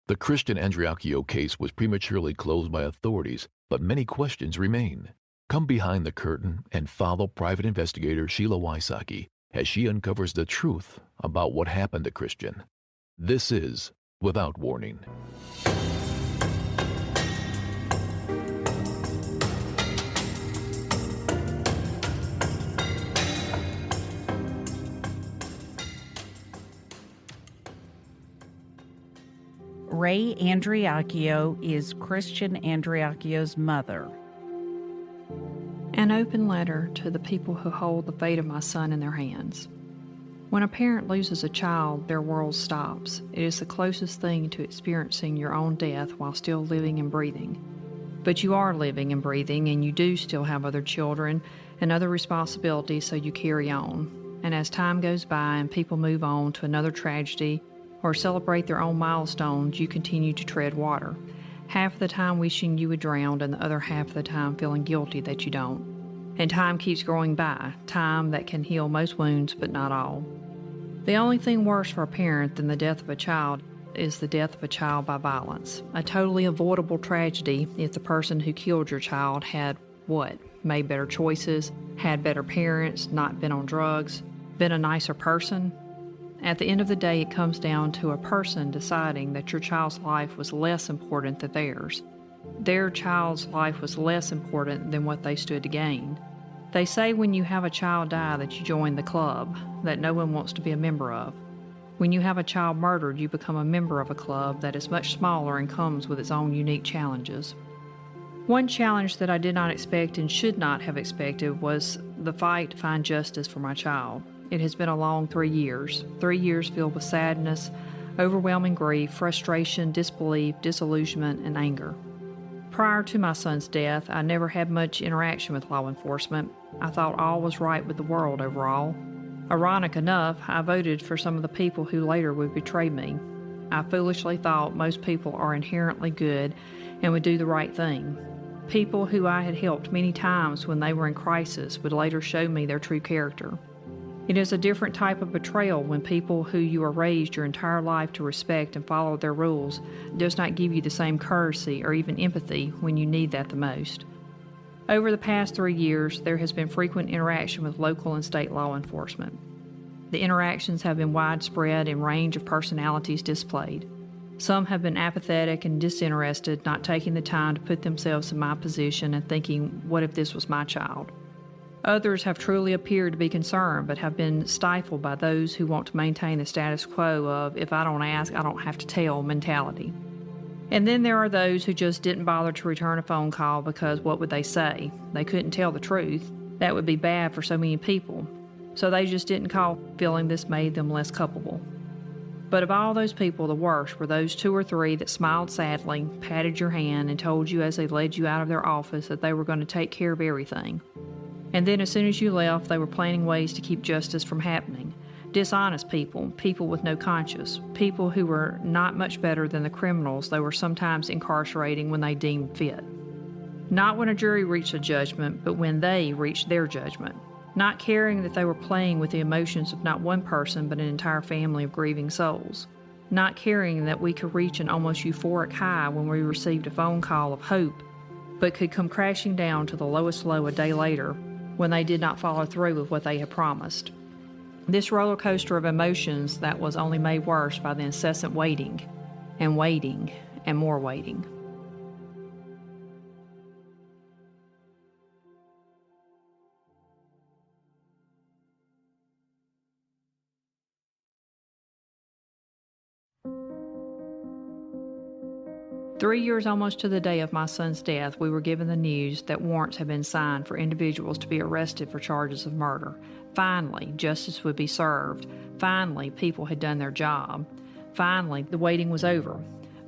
The Christian 𝐓𝐇𝐈�𝐒 case was prematurely closed by authorities, but many questions remain. Come behind the curtain and follow private investigator Sheila Wysocki as she uncovers the truth about what happened to Christian. This is Without Warning. Ray 𝐓𝐇𝐈�𝐒 is Christian 𝐓𝐇𝐈�𝐒's mother. An open letter to the people who hold the fate of my son in their hands. When a parent loses a child, their world stops. It is the closest thing to experiencing your own death while still living and breathing. But you are living and breathing, and you do still have other children and other responsibilities, so you carry on. And as time goes by and people move on to another tragedy or celebrate their own milestones, you continue to tread water. Half of the time wishing you would drown, and the other half of the time feeling guilty that you don't. And time keeps going by, time that can heal most wounds but not all. The only thing worse for a parent than the death of a child is the death of a child by violence. A totally avoidable tragedy if the person who killed your child had what? Made better choices, had better parents, not been on drugs, been a nicer person. At the end of the day, it comes down to a person deciding that your child's life was less important than theirs. Their child's life was less important than what they stood to gain. They say when you have a child die that you join the club that no one wants to be a member of. When you have a child murdered, you become a member of a club that is much smaller and comes with its own unique challenges. One challenge that I did not expect and should not have expected was the fight to find justice for my child. It has been a long 3 years. 3 years filled with sadness, overwhelming grief, frustration, disbelief, disillusionment, and anger. Prior to my son's death, I never had much interaction with law enforcement. I thought all was right with the world overall. Ironic enough, I voted for some of the people who later would betray me. I foolishly thought most people are inherently good and would do the right thing. People who I had helped many times when they were in crisis would later show me their true character. It is a different type of betrayal when people who you are raised your entire life to respect and follow their rules does not give you the same courtesy or even empathy when you need that the most. Over the past 3 years, there has been frequent interaction with local and state law enforcement. The interactions have been widespread and range of personalities displayed. Some have been apathetic and disinterested, not taking the time to put themselves in my position and thinking, what if this was my child? Others have truly appeared to be concerned, but have been stifled by those who want to maintain the status quo of, if I don't ask, I don't have to tell mentality. And then there are those who just didn't bother to return a phone call because what would they say? They couldn't tell the truth. That would be bad for so many people. So they just didn't call, feeling this made them less culpable. But of all those people, the worst were those 2 or 3 that smiled sadly, patted your hand, and told you as they led you out of their office that they were going to take care of everything. And then as soon as you left, they were planning ways to keep justice from happening. Dishonest people, people with no conscience, people who were not much better than the criminals they were sometimes incarcerating when they deemed fit. Not when a jury reached a judgment, but when they reached their judgment. Not caring that they were playing with the emotions of not one person, but an entire family of grieving souls. Not caring that we could reach an almost euphoric high when we received a phone call of hope, but could come crashing down to the lowest low a day later when they did not follow through with what they had promised. This roller coaster of emotions that was only made worse by the incessant waiting and more waiting. Three years almost to the day of my son's death, we were given the news that warrants had been signed for individuals to be arrested for charges of murder. Finally, justice would be served. Finally, people had done their job. Finally, the waiting was over.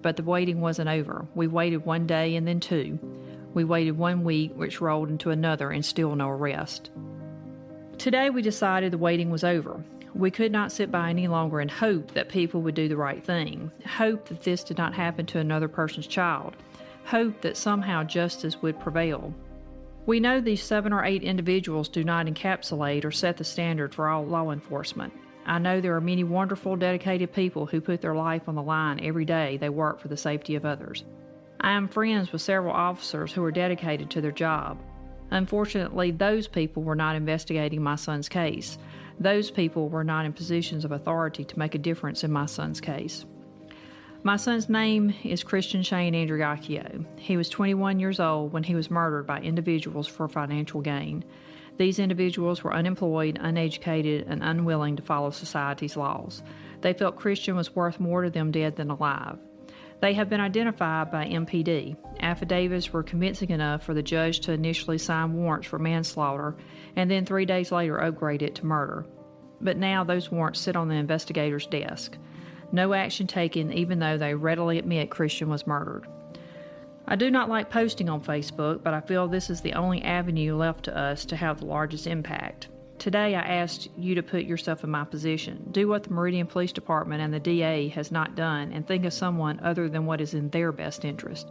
But the waiting wasn't over. We waited 1 day and then 2. We waited 1 week, which rolled into another, and still no arrest. Today we decided the waiting was over. We could not sit by any longer and hope that people would do the right thing, hope that this did not happen to another person's child, hope that somehow justice would prevail. We know these 7 or 8 individuals do not encapsulate or set the standard for all law enforcement. I know there are many wonderful, dedicated people who put their life on the line every day they work for the safety of others. I am friends with several officers who are dedicated to their job. Unfortunately, those people were not investigating my son's case. Those people were not in positions of authority to make a difference in my son's case. My son's name is Christian Shane Andriacchio. He was 21 years old when he was murdered by individuals for financial gain. These individuals were unemployed, uneducated, and unwilling to follow society's laws. They felt Christian was worth more to them dead than alive. They have been identified by MPD. Affidavits were convincing enough for the judge to initially sign warrants for manslaughter and then 3 days later upgrade it to murder. But now those warrants sit on the investigator's desk. No action taken, even though they readily admit Christian was murdered. I do not like posting on Facebook, but I feel this is the only avenue left to us to have the largest impact. Today I asked you to put yourself in my position. Do what the Meridian Police Department and the DA has not done and think of someone other than what is in their best interest.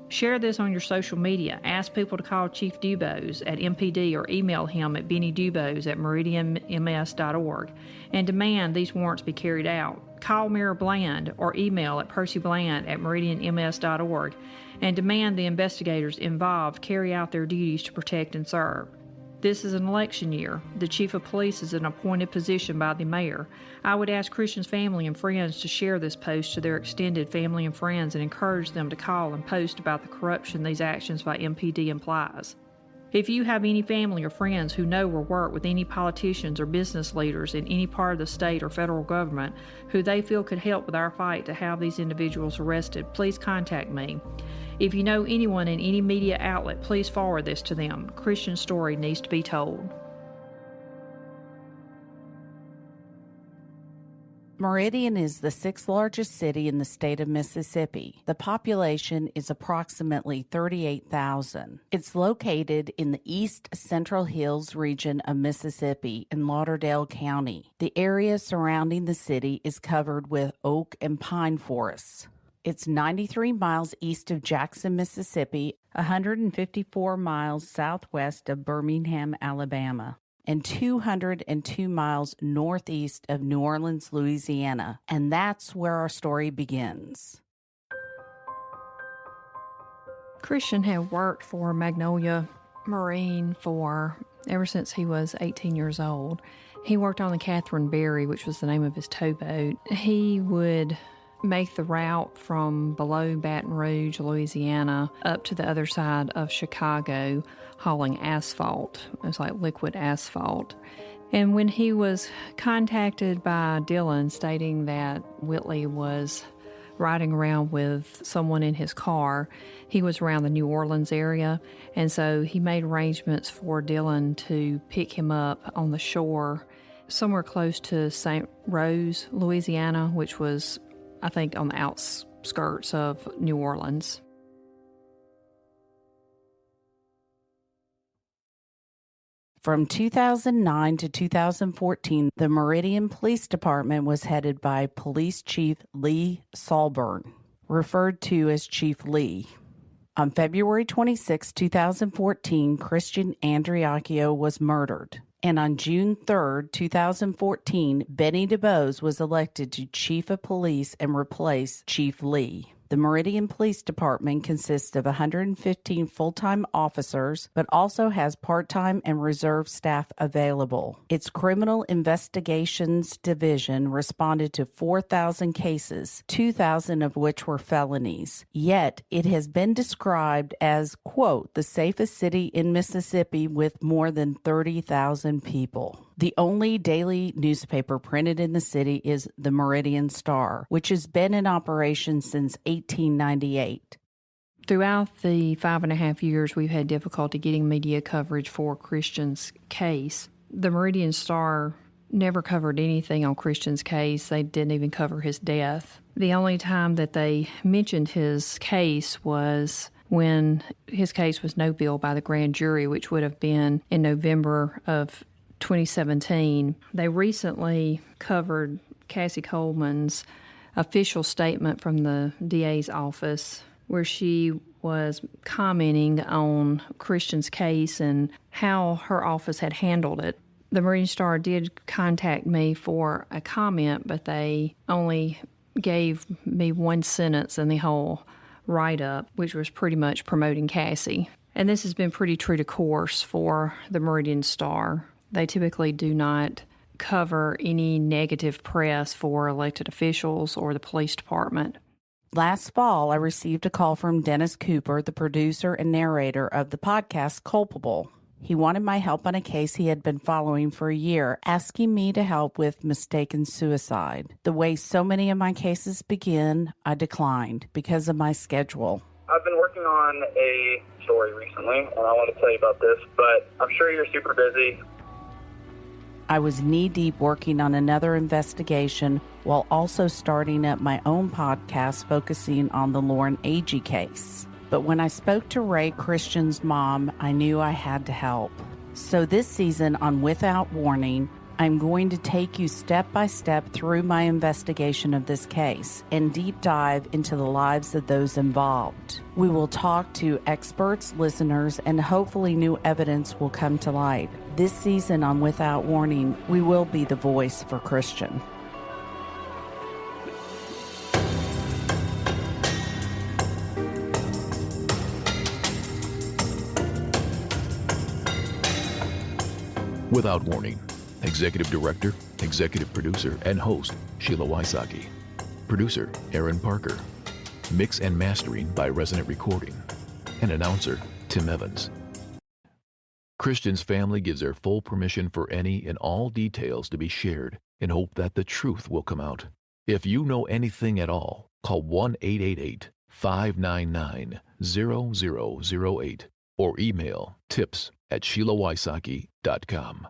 Share this on your social media. Ask people to call Chief Dubose at MPD or email him at bennydubose@meridianms.org and demand these warrants be carried out. Call Mayor Bland or email at percybland@meridianms.org and demand the investigators involved carry out their duties to protect and serve. This is an election year. The chief of police is an appointed position by the mayor. I would ask Christian's family and friends to share this post to their extended family and friends and encourage them to call and post about the corruption these actions by MPD implies. If you have any family or friends who know or work with any politicians or business leaders in any part of the state or federal government who they feel could help with our fight to have these individuals arrested, please contact me. If you know anyone in any media outlet, please forward this to them. Christian's story needs to be told. Meridian is the sixth largest city in the state of Mississippi. The population is approximately 38,000. It's located in the East Central Hills region of Mississippi in Lauderdale County. The area surrounding the city is covered with oak and pine forests. It's 93 miles east of Jackson, Mississippi, 154 miles southwest of Birmingham, Alabama, and 202 miles northeast of New Orleans, Louisiana. And that's where our story begins. Christian had worked for Magnolia Marine ever since he was 18 years old. He worked on the Catherine Berry, which was the name of his towboat. He would make the route from below Baton Rouge, Louisiana, up to the other side of Chicago, hauling asphalt. It was like liquid asphalt. And when he was contacted by Dylan stating that Whitley was riding around with someone in his car, he was around the New Orleans area, and so he made arrangements for Dylan to pick him up on the shore somewhere close to St. Rose, Louisiana, which was, I think, on the outskirts of New Orleans. From 2009 to 2014, the Meridian Police Department was headed by Police Chief Lee Salburn, referred to as Chief Lee. On February 26, 2014, Christian Andriacchio was murdered. And on June 3, 2014, Benny DuBose was elected to Chief of Police and replaced Chief Lee. The Meridian Police Department consists of 115 full-time officers, but also has part-time and reserve staff available. Its Criminal Investigations Division responded to 4,000 cases, 2,000 of which were felonies. Yet, it has been described as, quote, the safest city in Mississippi with more than 30,000 people. The only daily newspaper printed in the city is the Meridian Star, which has been in operation since 1898. Throughout the 5.5 years we've had difficulty getting media coverage for Christian's case, the Meridian Star never covered anything on Christian's case. They didn't even cover his death. The only time that they mentioned his case was when his case was no bill by the grand jury, which would have been in November of 2017. They recently covered Cassie Coleman's official statement from the DA's office, where she was commenting on Christian's case and how her office had handled it. The Meridian Star did contact me for a comment, but they only gave me one sentence in the whole write-up, which was pretty much promoting Cassie. And this has been pretty true to course for the Meridian Star. They typically do not cover any negative press for elected officials or the police department. Last fall, I received a call from Dennis Cooper, the producer and narrator of the podcast Culpable. He wanted my help on a case he had been following for a year, asking me to help with mistaken suicide. The way so many of my cases begin, I declined because of my schedule. I've been working on a story recently, and I want to tell you about this, but I'm sure you're super busy. I was knee-deep working on another investigation while also starting up my own podcast focusing on the Lauren Agee case. But when I spoke to Ray Christian's mom, I knew I had to help. So this season on Without Warning, I'm going to take you step by step through my investigation of this case and deep dive into the lives of those involved. We will talk to experts, listeners, and hopefully new evidence will come to light. This season on Without Warning, we will be the voice for Christian. Without Warning. Executive Director, Executive Producer, and Host, Sheila Wysocki. Producer, Aaron Parker. Mix and Mastering by Resonant Recording. And Announcer, Tim Evans. Christian's family gives their full permission for any and all details to be shared in hope that the truth will come out. If you know anything at all, call 1-888-599-0008 or email tips@SheilaWysocki.com.